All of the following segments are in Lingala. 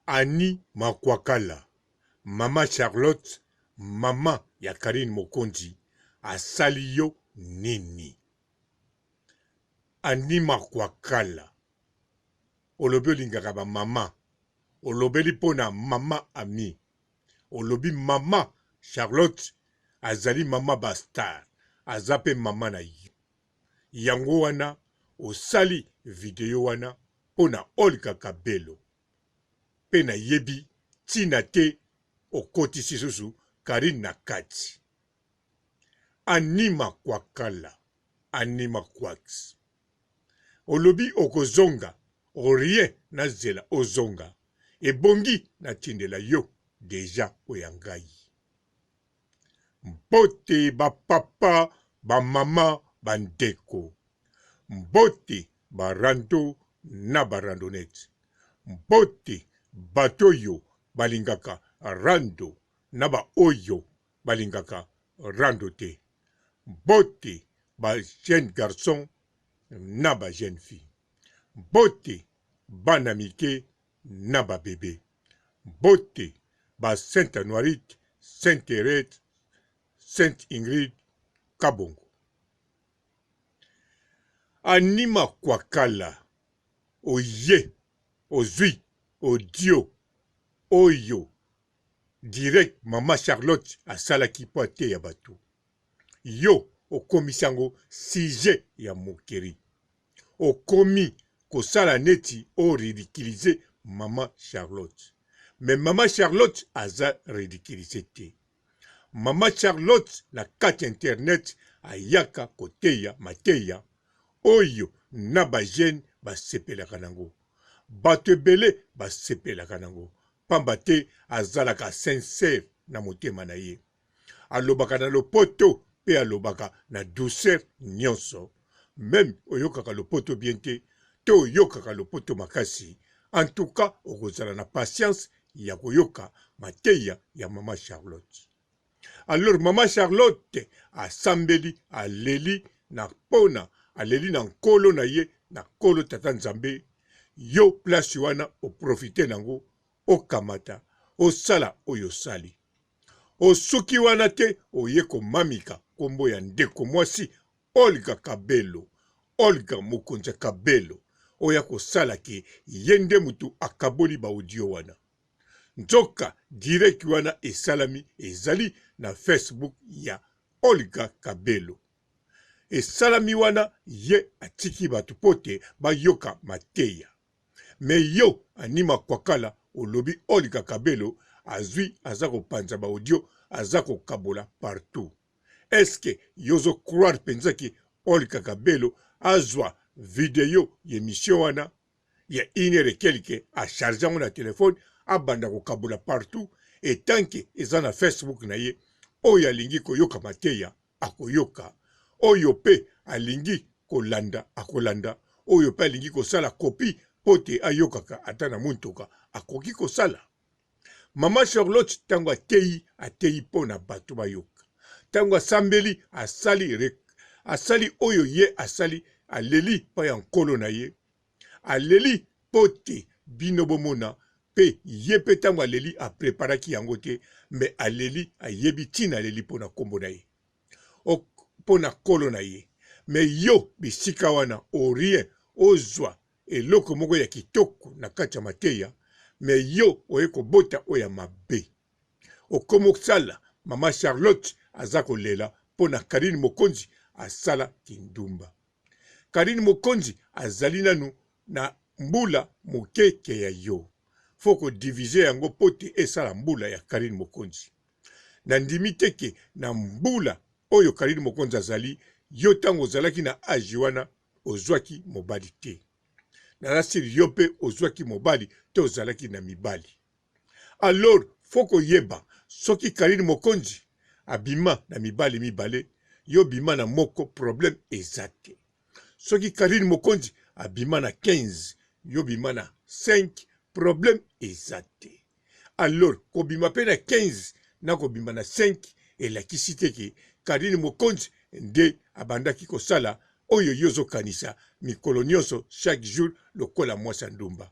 Annie Makwakala, Mama Charlotte, Mama ya Karine Mokonzi, asali yo nini? Annie Makwakala, olobi olingaka ba mama, olobeli pona mama Ami, olobi mama Charlotte, azali mama bastar, azape mama na yo. Yango wana, osali video wana, pona Olga Kabelo. Pena yebi, tina te, okoti sisusu, Karine na kati. Annie Makwakala, Annie Makwax. Olobi okozonga, orie na zela ozonga, ebongi na tindela yo, deja oyangai. Mbote ba papa, ba mama, bandeko. Mbote ba rando na ba randonete. Mbote batoyo balingaka rando na ba oyo balingaka rando te. Mbote ba jeune garçon na ba jeune fille. Mbote bana mike na ba bébé. Mbote ba Sainte Anuarite, Sainte Thérèse, Sainte Ingrid Kabongo. Annie Makwakala, oye, ozui, odio, oyo, direct Mama Charlotte asalaki po ate ya bato. Yo, okomisango sujet ya mokeri. Okomi kosala neti o ridiciliser Mama Charlotte. Mais Mama Charlotte aza ridiciliser te. Mama Charlotte la kati internet ayaka koteya mateya oyo na ba jeune basepelaka nango. Bato ebele basepelaka nango. Pamba te azalaka sincère na motema na ye. Alobaka na lopoto pe alobaka na douceur nyonso. Même oyokaka lopoto bien te oyokaka lopoto makasi. En tout cas, okozala na patience ya koyoka mateya ya Mama Charlotte. Alors Mama Charlotte asambeli aleli na pona, aleli na nkolo na ye, na nkolo tata Nzambe, yo place wana oprofite nango, okamata, osala oyo sali. Osoki wana te oye komamika kombo ya ndeko mwasi Olga Kabelo, Olga Mokonzi Kabelo, oya kosala ke yende mutu akaboli ba audio wana. Nzoka direct wana esalami ezali na Facebook ya Olga Kabelo. Esalami wana ye atiki batu pote bayoka mateya. Me yo Annie Makwakala olobi Olga Kabelo azwi azako panza ba audio azako kabola partout. Est-ce que yozo croire penzaki Olga Kabelo azwa video yemission wana ya 1h quelque a charger mon téléphone abanda ko kabola partout et tant que ezana Facebook na ye oyo alingi koyoka mateya akoyoka oyo pe alingi kolanda akolanda oyo pe alingi kosala copie pote ayokaka atana muntoka akoki kosala. Mama Charlotte tango atei pona bato bayoka. Tango asambeli asali oyo ye asali aleli pa ya nkolo na ye. Aleli pote bino bomona pe ye pe tango aleli apreparaki yango te me aleli ayebi tina aleli pona kombo na ye. Pona kolo na ye. Me yo bisika wana orien ozwa eloko moko ya kitoko na kati ya mateya. Me yo oye kobota oya mabe. Okomo sala Mama Charlotte azako lela pona Karine Mokonzi asala kindumba. Karine Mokonzi azali nanu na mbula mokeke ya yo. Foko divize yango pote esala mbula ya Karine Mokonzi. Na ndimi teke na mbula oyo Karine Mokonzi azali yo tango ozalaki na agi wana ozwaki mobali te. Na nasiri yo pe ozwaki mobali te ozalaki na mibali. Alors foko yeba soki Karine Mokonzi abima na mibali mibale yo bima na moko problème ezate. Soki Karine Mokonzi abima na 15 yo bima na 5 problème ezate. Alors kobima pe na 15 na kobima na 5 elakisi te ke Karine Mokonzi nde abandaki kosala oyo yozo kanisa mikolo nyonso chaque jour lokola mwasa ndumba.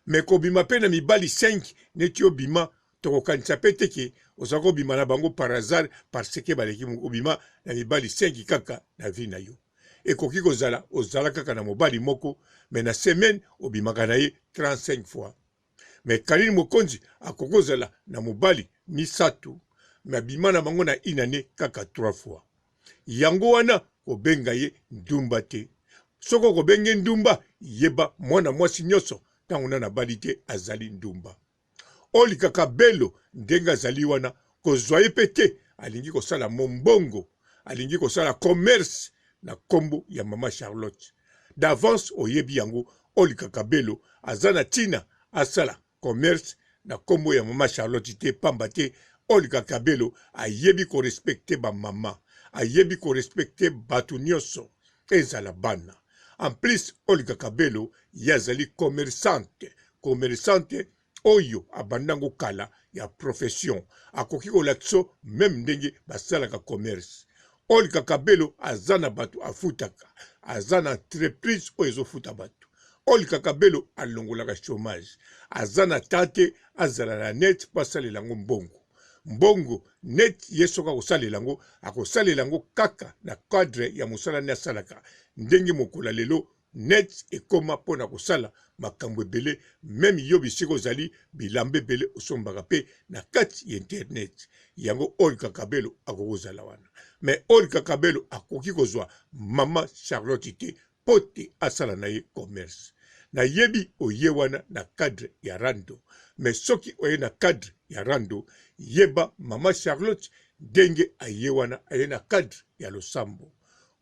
mais kobima pe na mibali 5 neti obima tokokanisa pe teke ozako bima na bango par hasard parce que baleki obima na mibali 5 kaka na vie na yo ekoki kozala ozala kaka na mobali moko mais na semaine obimaka na ye 35 fois mais Kaline Mokonzi akoki kozala na mobali misatu mais abima na bango na inane kaka 3 fois yango wana kobenga ye ndumba te soko kobenge ndumba yeba mwana mwasi nyonso ntango na bali te azali ndumba olikaka belo ndenge azali wana kozwa ye pe te alingi kosala mombongo alingi kosala commerce na kombo ya mama Charlotte d'avance oyebi yango olikaka belo aza na ntina asala commerce na kombo ya mama Charlotte te pamba te olikaka belo ayebi korespecte bamama ayebi korespecte bato nyonso ezala bana en plus olikaka belo ye azali commerçante oyo abandango kala ya profession akoki kolakisa même ndenge basalaka commerce olikaka belo aza na bato afutaka aza na entreprise oyo ezofuta bato olikaka belo alongolaka chômage aza na tate azala na net po asalela yango mbongo net ye soki akosalela yango akosalela yango kaka na cadre ya mosala nde asalaka ndenge mokolo lelo net ekoma mpona kosala makambo ebele meme yo bisika ozali bilamba ebele osombaka mpe na kati ya internet yango olikaka belo akoki kozala wana mais olikaka belo akoki kozwa mama Charlotte te po te asala na ye commerce nayebi oye wana na cadre ya rando mais soki oye na cadre ya rando yeba mama Charlotte ndenge aye wana aye na cadre ya losambo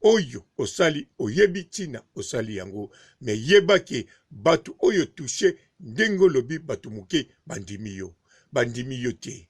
oyo osali oyebi tina osali yango me yeba ke batu oyo touche ndenge lobi batu muke bandimi yo te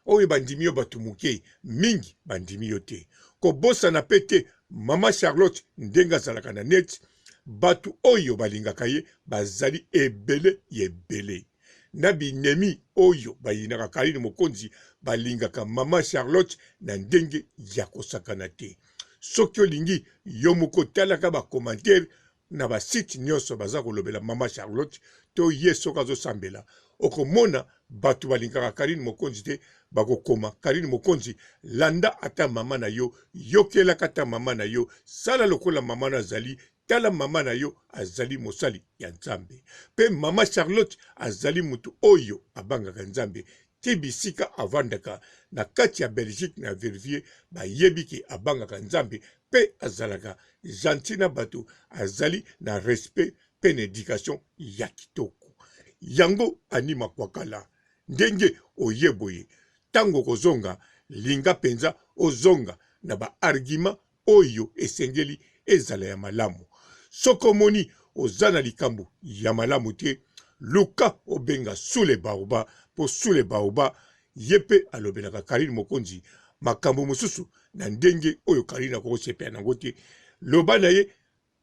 oyo bandimi yo batu muke mingi bandimi yo te kobosa na pete mama Charlotte ndenge azalaka na net batu oyo balingaka ye bazali ebele na binemi oyo bayinaka Kaline Mokonzi balingaka mama Charlotte na ndenge ya kosakana te soki olingi yo moko talaka ba commentaire na ba site nyonso baza kolobela mama Charlotte to ye soki azosambela okomona batu balingaka Kaline Mokonzi te bakokoma Kaline Mokonzi landa ata mama na yo yokelaka ata mama na yo sala lokola mama na azali tala mama na yo azali mosali ya Nzambe pe mama Charlotte azali mutu oyo abangaka Nzambe te bisika avandaka na kati ya Belgique na Verviers bayebi ke abangaka Nzambe pe azalaka gentil na bato azali na respect pe na éducation ya kitoko yango anima kwakala ndenge oyeboye tango kozonga linga penza ozonga na ba argument oyo esengeli ezala ya malamu sokomoni ozana likambo ya malamu te luka obenga sule baoba po sule baoba yepe alobelaka Kaline Mokonzi makambo mosusu na ndenge oyo Kaline akokosepela nango te loba na ye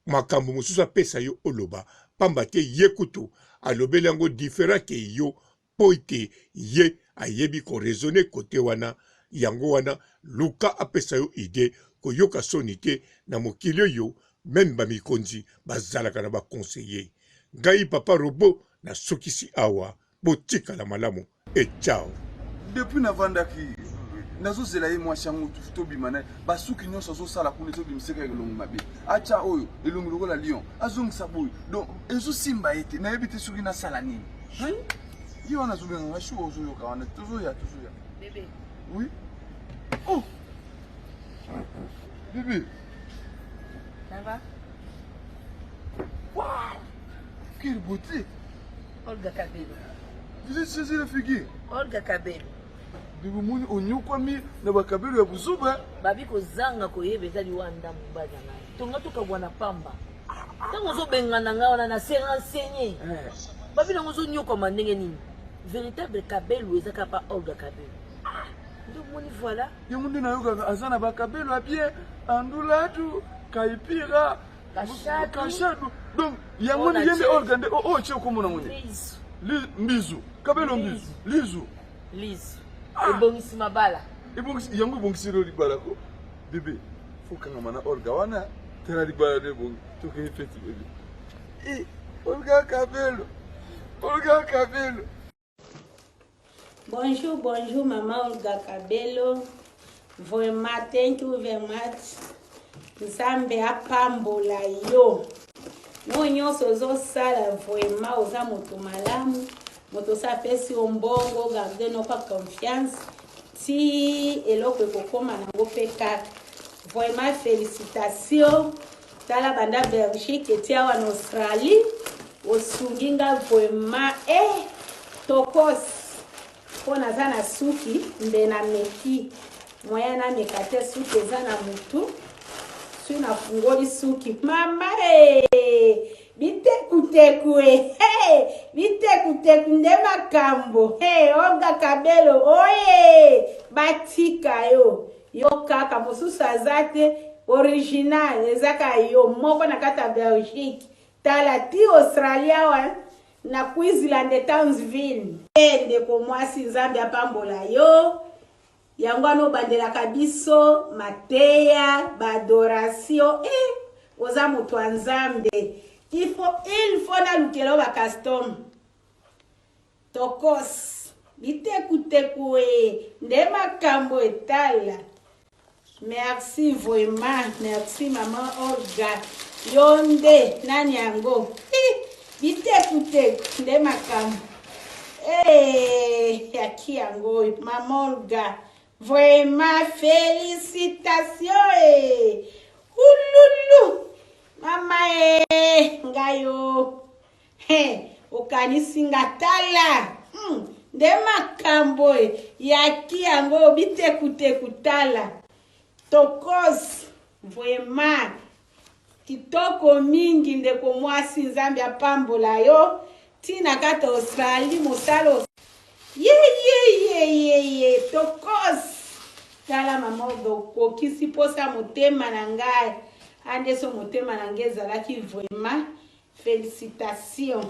makambo mosusu apesa yo oloba pamba te ye kutu alobeli yango différent ke yo po ete ye ayebi koraisonne kote wana yango wana luka apesa yo ide koyoka soni te na mokili oyo même bamikonzi bazalaka na baconseiller ngai papa Robo na sokisi awa botikala malamu et ciao depuis navandaki nazozela ye mwasi yango tobima naye basuki nyonso azosala kuna ezobimiseka elongi mabe atia oyo elongi lokola lion azongisa boyo donc ezosimba ye te nayebi te soki nasala nini ye wana azobenganga shu ozoyoka wana tozoya bébé oui oh bébé ça va waouh quelle beauté Olga Kabelo. Vous êtes saisi la figure Olga Kabelo. Bibu muni onyokwami na bakabelo ya buzuba. Babi kozanga koyeba ezali wanda mubaza na. Tonga toka bwana pamba. Tango zo bengana nga wana na se renseigner. Babi na ngozo nyoko mandenge nini. Véritable Kabelo ezaka pa Olga Kabelo. Ndo moni voilà. Ye mundi na yoga azana bakabelo abie andulatu kaipira kashadu. Donc yamoni yende Olga nde chio komona moni. Mbizu Kabelo mbizu lizu ebongisi mabala ebongisi yango ebongisi ro libala ko bébé fokanga mana Olga wana tena libala de bongi toke feti bébé Olga Kabelo Olga Kabelo. Bonjour, bonjour, Maman Olga Kabelo. Vraiment, thank you very much. Nzambe apambola yo. No nyonso ozosala vraiment oza moto malamu. Moto sapesi ombongo, garde no pa confiance. Ti eloko ekokoma nango pe kaka. Vraiment félicitations. Tala banda Belgique eti awa en Australie. Osunginga vraiment tokos. Pona zana suki mbe na meki. Moya na mekate suki eza na mutu. Sui na fungoli suki. Mama bitekuteku bitekuteku nde makambo. Olga Kabelo oye batika yo. Yo kaka mosusu azate original ezaka yo moko na kata Belgique. Tala ti Australia wa na Queensland Townsville. Ndeko mwasi Nzambe apambola yo. Yango ano bandelaka biso mateya badoration oza moto wa Nzambe. Il faut na lukelo ba custom. Tokos bitekuteku nde makambo etala. Merci vraiment, merci Maman Olga. Yonde nani yango bitekuteku nde makambo yaki yango Maman Olga. Vraiment félicitations Ululu mama ngayo okanisi ngatala nde makambo yaki yango bitekuteku tala. Tokos vraiment kitoko mingi ndeko mwasi Nzambe apambola yo tina kata Australie mosalo tokos tala mama okokisi posa motema na ngai ande so motema na ngai ezalaki vraiment félicitations.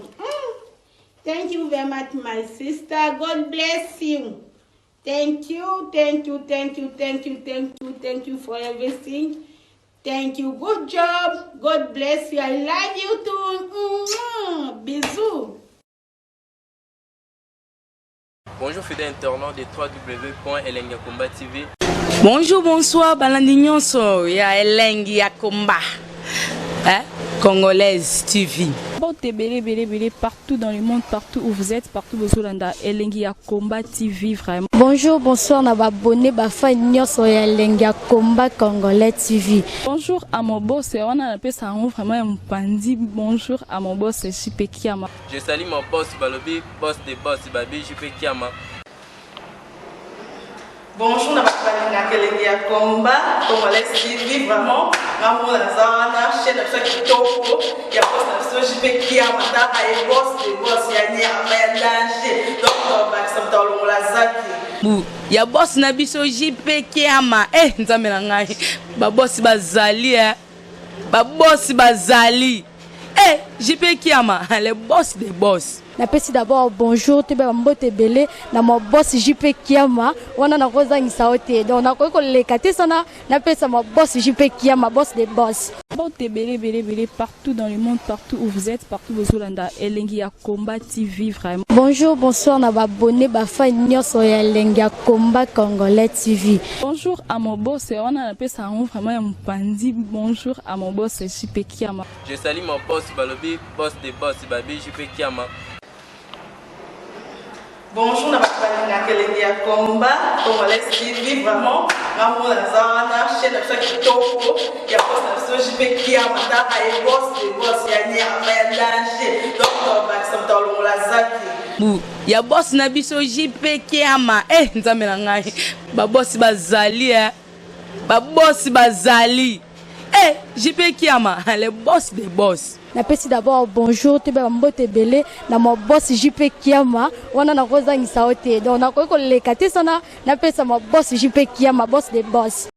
Thank you very much my sister, God bless you. Thank you, thank you, thank you, thank you, thank you, thank you for everything. Thank you, good job. God bless you. I love you too. Bisous. Bonjour fidèles internautes de www.elengiakomba TV. Bonjour, bonsoir, balandi nyonso ya Elengi ya Komba. Congolaise TV. Bon, belé partout dans le monde, partout où vous êtes, partout où vous êtes, Elengi ya Komba TV vraiment. Bonjour, bonsoir, na abonné ba fan nyonso ya Elengi ya Komba Congolais TV. Bonjour à mon boss, on a appelé ça vraiment un pandi. Bonjour à mon boss, JP Kiama. Je salue mon boss Balobi, boss des boss Babi, JP Kiama. Bonjour, na Elengi ya Komba Congolais TV vraiment. Maman Lazana, chaîne de kitoko, ya boss na JP Kiama, ta ay boss des boss ya ni ya danger. Donc ba samta longola zaki. Ya boss na biso JP Kiama. Nzambe na ngai. Ba boss bazali ba boss bazali. JP Kiama, le boss des boss. Napesi d'abord bonjour te ba mbote belé na mo boss JP Kiama wana na kozangisa ote donc na ko lekate sana napesa mo boss JP Kiama boss des boss. Bon, belé partout dans le monde, partout où vous êtes, partout où vous êtes, Elengi ya Komba TV vraiment. Bonjour, bonsoir, na abonné ba fan nyonso ya Elengi ya Komba Congolais TV. Bonjour à mon boss, on a appelé ça vraiment un pandi. Bonjour à mon boss JP Kiama. Je salue mon boss Balobi, boss des boss Babi, JP Kiama. Bonjour, na Elengi ya Komba Congolais TV vraiment. Maman Lazana, chaîne de kitoko, ya boss na JP Kiama, ta ay boss des boss ya ni ya danger. Donc ba samta longola zaki. Ya boss na biso JP Kiama. Nzambe na ngai. Ba boss bazali ba boss bazali. JP Kiama, le boss des boss. Napesi d'abord bonjour te ba mbote belé na mo boss JP Kiama wana na kozangisa ote donc na ko lekate sana napesa mo boss JP Kiama boss des boss.